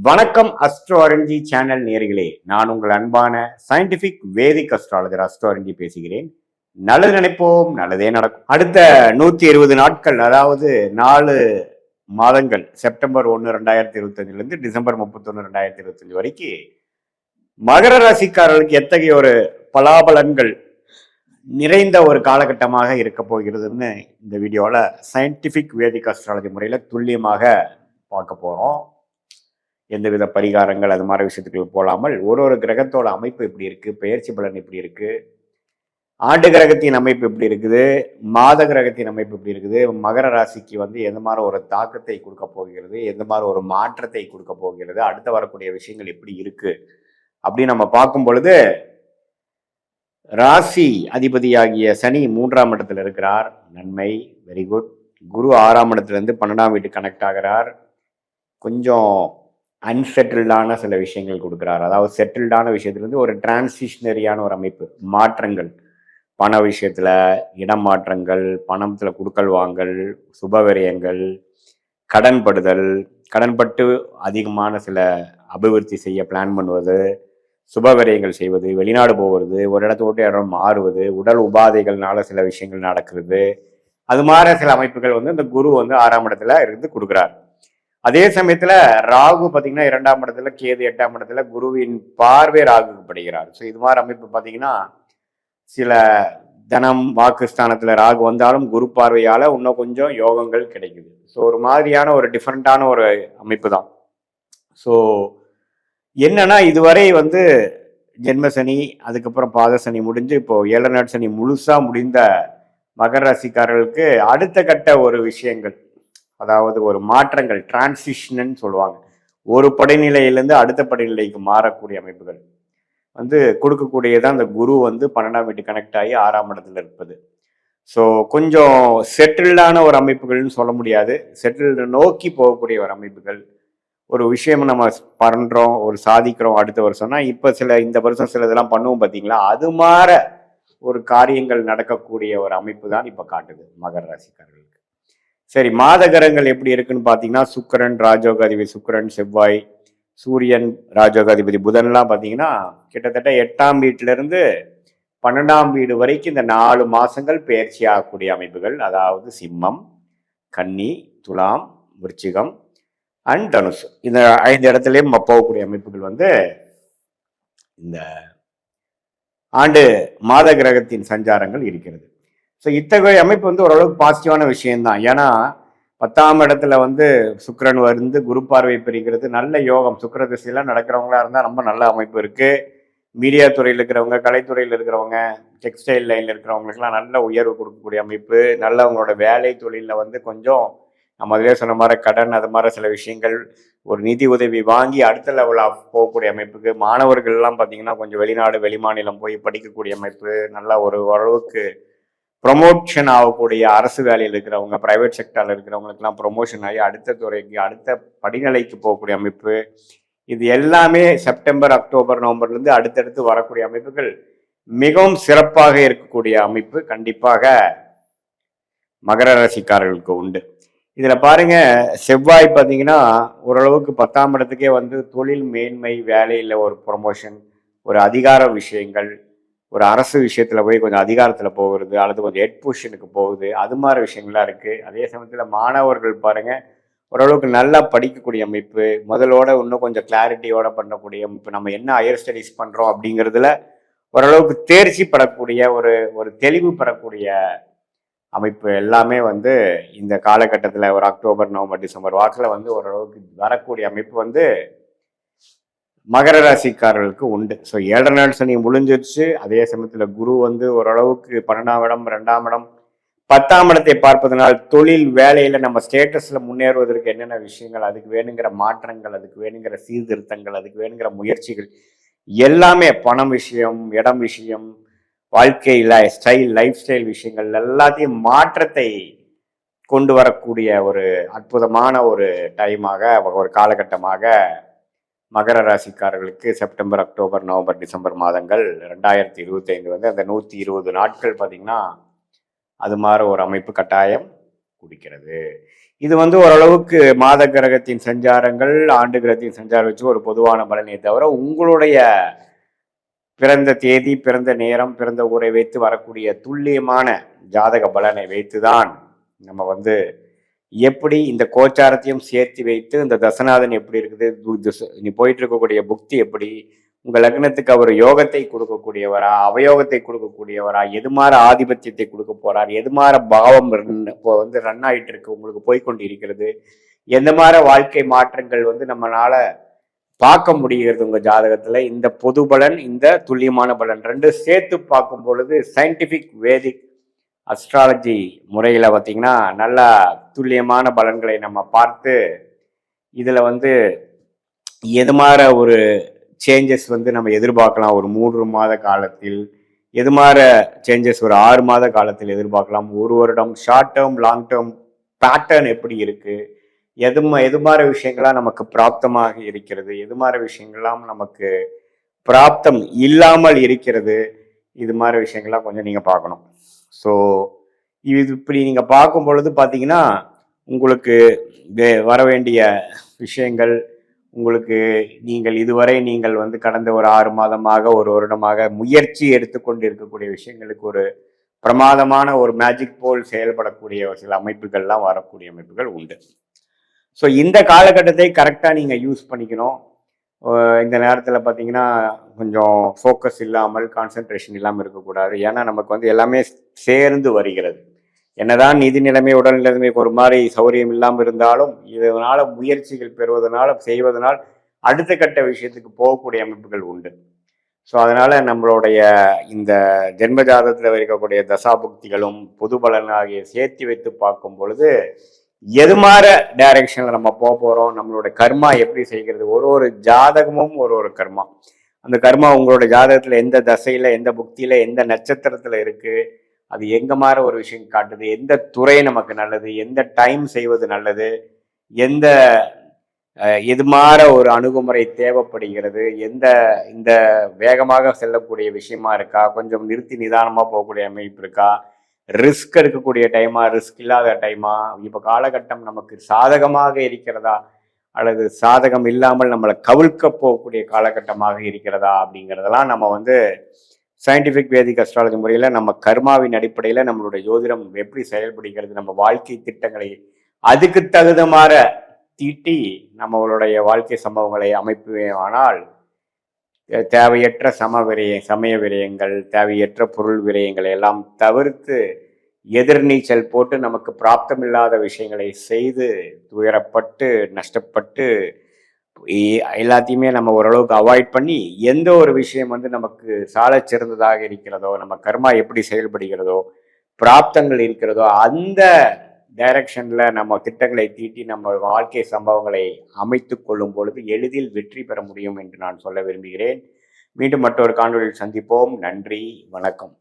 வணக்கம் astro அரஞ்சி channel நேயர்களே, நான் உங்கள் அன்பான சயின்டிபிக் வேதிக் அஸ்ட்ராலஜர் அஸ்ட்ரோ அரஞ்சி பேசுகிறேன். நல்லது நினைப்போம், நல்லதே நடக்கும். அடுத்த 120 நாட்கள், அதாவது 4 மாதங்கள், செப்டம்பர் 1 2025 இருந்து டிசம்பர் 31 2025 வரைக்கும் மகர ராசிக்காரர்களுக்கு எத்தகைய ஒரு பலாபலன்கள் நிறைந்த ஒரு காலகட்டமாக இருக்க போகிறதுன்னு இந்த வீடியோவில் சயின்டிபிக் வேதிக் அஸ்ட்ராலஜி முறையில் துல்லியமாக பார்க்க போகிறோம். எந்தவித பரிகாரங்கள் அது மாதிரி விஷயத்துக்கு போகாமல் ஒரு கிரகத்தோட அமைப்பு எப்படி இருக்கு, பெயர்ச்சி பலன் எப்படி இருக்கு, ஆண்டு கிரகத்தின் அமைப்பு எப்படி இருக்குது, மாத கிரகத்தின் அமைப்பு எப்படி இருக்குது, மகர ராசிக்கு எந்த மாதிரி ஒரு தாக்கத்தை கொடுக்க போகிறது, எந்த மாதிரி ஒரு மாற்றத்தை கொடுக்க போகிறது, அடுத்து வரக்கூடிய விஷயங்கள் எப்படி இருக்கு அப்படின்னு நம்ம பார்க்கும் பொழுது, ராசி அதிபதியாகிய சனி 3ஆம் இடத்துல இருக்கிறார், நன்மை, வெரி குட். குரு 6ஆம் இடத்துல இருந்து 12ஆம் வீட்டு கனெக்ட் ஆகிறார், கொஞ்சம் அன்செட்டில்டான சில விஷயங்கள் கொடுக்குறார். அதாவது செட்டில்டான விஷயத்துலேருந்து ஒரு டிரான்சிஷனரியான ஒரு அமைப்பு, மாற்றங்கள், பண விஷயத்தில் இடம் மாற்றங்கள், பணத்தில் குடுக்கல் வாங்கல், சுபவிரயங்கள், கடன்படுதல், கடன்பட்டு அதிகமான சில அபிவிருத்தி செய்ய பிளான் பண்ணுவது, சுபவிரயங்கள் செய்வது, வெளிநாடு போவது, ஒரு இடத்த விட்டு இடம் மாறுவது, உடல் உபாதைகள்னால சில விஷயங்கள் நடக்கிறது, அது மாதிரி சில அமைப்புகள் இந்த குரு 6ஆம் இடத்துல இருந்து கொடுக்குறார். அதே சமயத்துல ராகு பாத்தீங்கன்னா 2ஆம் இடத்துல, கேது 8ஆம் இடத்துல, குருவின் பார்வை ராகுக்கு படுகிறார். ஸோ இது மாதிரி அமைப்பு பாத்தீங்கன்னா சில தனம் வாக்குஸ்தானத்துல ராகு வந்தாலும் குரு பார்வையால இன்னும் கொஞ்சம் யோகங்கள் கிடைக்குது. ஸோ ஒரு மாதிரியான ஒரு டிஃப்ரெண்டான ஒரு அமைப்பு தான். ஸோ என்னன்னா, இதுவரை ஜென்மசனி, அதுக்கப்புறம் பாத சனி முடிஞ்சு இப்போ 7 நாள் சனி முழுசா முடிந்த மகர ராசிக்காரர்களுக்கு அடுத்த கட்ட ஒரு விஷயங்கள், அதாவது ஒரு மாற்றங்கள், டிரான்சிஷன் சொல்லுவாங்க, ஒரு படிநிலையிலிருந்து அடுத்த படிநிலைக்கு மாறக்கூடிய அமைப்புகள் கொடுக்கக்கூடியதான் அந்த குரு 12ஆம் வீட்டு கனெக்ட் ஆகி 6ஆம் இடத்துல இருப்பது. ஸோ கொஞ்சம் செட்டில்டான ஒரு அமைப்புகள்னு சொல்ல முடியாது, செட்டில்டு நோக்கி போகக்கூடிய ஒரு அமைப்புகள். ஒரு விஷயம் நம்ம பண்றோம், ஒரு சாதிக்கிறோம் அடுத்த வருஷம்னா, இப்போ இந்த வருஷம் சில இதெல்லாம் பண்ணுவோம் பார்த்தீங்களா, அது மாதிரி ஒரு காரியங்கள் நடக்கக்கூடிய ஒரு அமைப்பு தான் இப்போ காட்டுது மகர ராசிக்காரர்களுக்கு. சரி, மாத கிரகங்கள் எப்படி இருக்குன்னு பார்த்தீங்கன்னா, சுக்கிரன் ராஜயோகாதிபதி சுக்கிரன், செவ்வாய், சூரியன் ராஜயோகாதிபதி புதன்லாம் பார்த்தீங்கன்னா கிட்டத்தட்ட 8ஆம் வீட்டில இருந்து 12ஆம் வீடு வரைக்கும் இந்த 4 மாசங்கள் பெயர்ச்சி ஆகக்கூடிய அமைப்புகள். அதாவது சிம்மம், கன்னி, துலாம், விருச்சிகம் அண்ட் தனுசு, இந்த 5 இடத்துலையும் போகக்கூடிய அமைப்புகள் இந்த ஆண்டு மாத கிரகத்தின் சஞ்சாரங்கள் இருக்கிறது. ஸோ இத்தகைய அமைப்பு ஓரளவுக்கு பாசிட்டிவான விஷயம்தான். ஏன்னா 10ஆம் இடத்துல சுக்கிரன் குரு பார்வை பெறுகிறது, நல்ல யோகம். சுக்கிர திசையெல்லாம் நடக்கிறவங்களா இருந்தால் ரொம்ப நல்ல அமைப்பு இருக்கு. மீடியா துறையில் இருக்கிறவங்க, கலைத்துறையில் இருக்கிறவங்க, டெக்ஸ்டைல் லைனில் இருக்கிறவங்களுக்குலாம் நல்ல உயர்வு கொடுக்கக்கூடிய அமைப்பு. நல்ல அவங்களோட வேலை தொழிலில் கொஞ்சம் நம்ம அதிலே சொன்ன மாதிரி கடன், அது மாதிரி சில விஷயங்கள், ஒரு நிதி உதவி வாங்கி அடுத்த லெவலாக போகக்கூடிய அமைப்புக்கு. மாணவர்கள்லாம் பார்த்தீங்கன்னா கொஞ்சம் வெளிநாடு வெளிமாநிலம் போய் படிக்கக்கூடிய அமைப்பு, நல்லா ஓரளவுக்கு ப்ரொமோஷன் ஆகக்கூடிய, அரசு வேலையில் இருக்கிறவங்க, பிரைவேட் செக்டரில் இருக்கிறவங்களுக்குலாம் ப்ரொமோஷன் ஆகி அடுத்த துறைக்கு, அடுத்த படிநிலைக்கு போகக்கூடிய அமைப்பு. இது எல்லாமே செப்டம்பர், அக்டோபர், நவம்பர்லேருந்து அடுத்தடுத்து வரக்கூடிய அமைப்புகள் மிகவும் சிறப்பாக இருக்கக்கூடிய அமைப்பு கண்டிப்பாக மகர ராசிக்காரர்களுக்கு உண்டு. இதில் பாருங்க, செவ்வாய் பார்த்தீங்கன்னா ஓரளவுக்கு 10ஆம் இடத்துக்கே தொழில் மேன்மை, வேலையில் ஒரு ப்ரொமோஷன், ஒரு அதிகார விஷயங்கள், ஒரு அரசு விஷயத்துல போய் கொஞ்சம் அதிகாரத்தில் போகிறது, அல்லது கொஞ்சம் ஹெட் பொசிஷனுக்கு போகுது, அது மாதிரி விஷயங்கள்லாம் இருக்குது. அதே சமயத்தில் மாணவர்கள் பாருங்கள் ஓரளவுக்கு நல்லா படிக்கக்கூடிய அமைப்பு, முதலோட இன்னும் கொஞ்சம் கிளாரிட்டியோட பண்ணக்கூடிய அமைப்பு. நம்ம என்ன ஹையர் ஸ்டடீஸ் பண்ணுறோம் அப்படிங்கிறதுல ஓரளவுக்கு தேர்ச்சி பெறக்கூடிய, ஒரு தெளிவு பெறக்கூடிய அமைப்பு எல்லாமே இந்த காலகட்டத்தில் ஒரு அக்டோபர், நவம்பர், டிசம்பர் வாக்கில் ஓரளவுக்கு வரக்கூடிய அமைப்பு மகர ராசிக்காரர்களுக்கு உண்டு. ஸோ 7 நாள் சனி முடிஞ்சிருச்சு. அதே சமயத்தில் குரு ஓரளவுக்கு 12ஆம் இடம், 2ஆம் இடம், 10ஆம் இடத்தை பார்ப்பதனால் தொழில் வேலையில் நம்ம ஸ்டேட்டஸில் முன்னேறுவதற்கு என்னென்ன விஷயங்கள், அதுக்கு வேணுங்கிற மாற்றங்கள், அதுக்கு வேணுங்கிற சீர்திருத்தங்கள், அதுக்கு வேணுங்கிற முயற்சிகள் எல்லாமே, பணம் விஷயம், இடம் விஷயம், வாழ்க்கையில் லைஃப் ஸ்டைல் விஷயங்கள் எல்லாத்தையும் மாற்றத்தை கொண்டு வரக்கூடிய ஒரு அற்புதமான ஒரு டைமாக, ஒரு காலகட்டமாக மகர ராசிக்காரர்களுக்கு செப்டம்பர், அக்டோபர், நவம்பர், டிசம்பர் மாதங்கள் 2025 அந்த 120 நாட்கள் பார்த்தீங்கன்னா அது மாதிரி ஒரு அமைப்பு கட்டாயம் குடிக்கிறது. இது வந்து ஓரளவுக்கு மாத கிரகத்தின் சஞ்சாரங்கள், ஆண்டு கிரகத்தின் சஞ்சாரம் வச்சு ஒரு பொதுவான பலனே தவிர, உங்களுடைய பிறந்த தேதி, பிறந்த நேரம், பிறந்த ஊரை வைத்து வரக்கூடிய துல்லியமான ஜாதக பலனை வைத்துதான் நம்ம வந்து எப்படி இந்த கோச்சாரத்தையும் சேர்த்து வைத்து இந்த தசநாதன் எப்படி இருக்குது, நீ போயிட்டு இருக்கக்கூடிய புக்தி எப்படி, உங்க லக்னத்துக்கு அவர் யோகத்தை கொடுக்கக்கூடியவரா, அவயோகத்தை கொடுக்கக்கூடியவரா, எது மாதிரி ஆதிபத்தியத்தை கொடுக்க போறார், எது மாதிரி பாவம் இப்போ வந்து ரன் ஆயிட்டு இருக்கு, உங்களுக்கு போய்கொண்டு இருக்கிறது, எந்த மாதிரி வாழ்க்கை மாற்றங்கள் வந்து நம்மளால பார்க்க முடிகிறது உங்க ஜாதகத்துல. இந்த பொது பலன், இந்த துல்லியமான பலன் ரெண்டு சேர்த்து பார்க்கும் பொழுது சயின்டிபிக் வேதிக் அஸ்ட்ராலஜி முறையில பார்த்தீங்கன்னா நல்லா துல்லியமான பலன்களை நம்ம பார்த்து இதுல வந்து எது மாதிரி ஒரு சேஞ்சஸ் வந்து நம்ம எதிர்பார்க்கலாம் ஒரு 3 மாத காலத்தில், எது மாதிரி சேஞ்சஸ் ஒரு 6 மாத காலத்தில் எதிர்பார்க்கலாம், ஒரு வருடம், short term, long term pattern எப்படி இருக்கு, எது மாதிரி விஷயங்கள்லாம் நமக்கு பிராப்தமாக இருக்கிறது, எது மாதிரி விஷயங்கள்லாம் நமக்கு பிராப்தம் இல்லாமல் இருக்கிறது, இது மாதிரி விஷயங்கள்லாம் கொஞ்சம் நீங்கள் பார்க்கணும். ஸோ இது இப்படி நீங்கள் பார்க்கும் பொழுது பார்த்தீங்கன்னா உங்களுக்கு வர வேண்டிய விஷயங்கள், உங்களுக்கு நீங்கள் இதுவரை நீங்கள் வந்து கடந்த ஒரு 6 மாதமாக ஒரு வருடமாக முயற்சி எடுத்துக்கொண்டு இருக்கக்கூடிய விஷயங்களுக்கு ஒரு பிரமாதமான ஒரு மேஜிக் போல் செயல்படக்கூடிய சில அமைப்புகள்லாம் வரக்கூடிய அமைப்புகள் உண்டு. ஸோ இந்த காலகட்டத்தை கரெக்டாக நீங்கள் யூஸ் பண்ணிக்கணும். இந்த நேரத்தில் பார்த்தீங்கன்னா கொஞ்சம் ஃபோக்கஸ் இல்லாமல், கான்சென்ட்ரேஷன் இல்லாமல் இருக்கக்கூடாது. ஏன்னா நமக்கு வந்து எல்லாமே சேர்ந்து வருகிறது. என்னதான் நிதி நிலைமை, உடல் நிலைமைக்கு ஒரு மாதிரி சௌரியம் இல்லாமல் இருந்தாலும் இதனால் முயற்சிகள் பெறுவதனால், செய்வதனால் அடுத்த கட்ட விஷயத்துக்கு போகக்கூடிய அமைப்புகள் உண்டு. ஸோ அதனால் நம்மளுடைய இந்த ஜென்ம ஜாதகத்தில் இருக்கக்கூடிய தசாபுக்திகளும் பொது பலன் ஆகிய சேர்த்து வைத்து பார்க்கும் பொழுது எது மாதிரி டைரக்ஷனில் நம்ம போக போகிறோம், நம்மளோட கர்மா எப்படி செய்கிறது, ஒரு ஜாதகமும் ஒரு கர்மா. அந்த கர்மா உங்களோட ஜாதகத்தில் எந்த தசையில், எந்த புக்தியில், எந்த நட்சத்திரத்தில் இருக்குது, அது எங்கே மாதிரி ஒரு விஷயம் காட்டுது, எந்த துறை நமக்கு நல்லது, எந்த டைம் செய்வது நல்லது, எந்த எது மாதிரி ஒரு அணுகுமுறை தேவைப்படுகிறது, இந்த வேகமாக செல்லக்கூடிய விஷயமா இருக்கா, கொஞ்சம் நிறுத்தி நிதானமாக போகக்கூடிய அமைப்பு இருக்கா, ரிஸ்க் எடுக்கக்கூடிய டைமா, ரிஸ்க் இல்லாத டைமா, இப்போ காலகட்டம் நமக்கு சாதகமாக இருக்கிறதா அல்லது சாதகம் இல்லாமல் நம்மளை கவிழ்க்க போகக்கூடிய காலகட்டமாக இருக்கிறதா அப்படிங்கிறதெல்லாம் நம்ம வந்து சயின்டிஃபிக் வேதிக் அஸ்ட்ராலஜி முறையில் நம்ம கர்மாவின் அடிப்படையில் நம்மளுடைய ஜோதிடம் எப்படி செயல்படுகிறது, நம்ம வாழ்க்கை திட்டங்களை அதுக்கு தகுந்தமாற தீட்டி நம்மளுடைய வாழ்க்கை சம்பவங்களை அமைப்புவேனால் தேவையற்ற சமய விரயங்கள், தேவையற்ற பொருள் விரயங்களை எல்லாம் தவிர்த்து எதிர்நீச்சல் போட்டு நமக்கு பிராப்தமில்லாத விஷயங்களை செய்து துயரப்பட்டு நஷ்டப்பட்டு எல்லாத்தையுமே நம்ம ஓரளவுக்கு அவாய்ட் பண்ணி எந்த ஒரு விஷயம் வந்து நமக்கு சால சிறந்ததாக இருக்கிறதோ, நம்ம கர்மா எப்படி செயல்படுகிறதோ, பிராப்தங்கள் இருக்கிறதோ, அந்த டைரக்ஷன்ல நம்ம திட்டங்களை தீட்டி நம்ம வாழ்க்கை சம்பவங்களை அமைத்து கொள்ளும் பொழுது எளிதில் வெற்றி பெற முடியும் என்று நான் சொல்ல விரும்புகிறேன். மீண்டும் மற்றொரு காணொலியில் சந்திப்போம். நன்றி, வணக்கம்.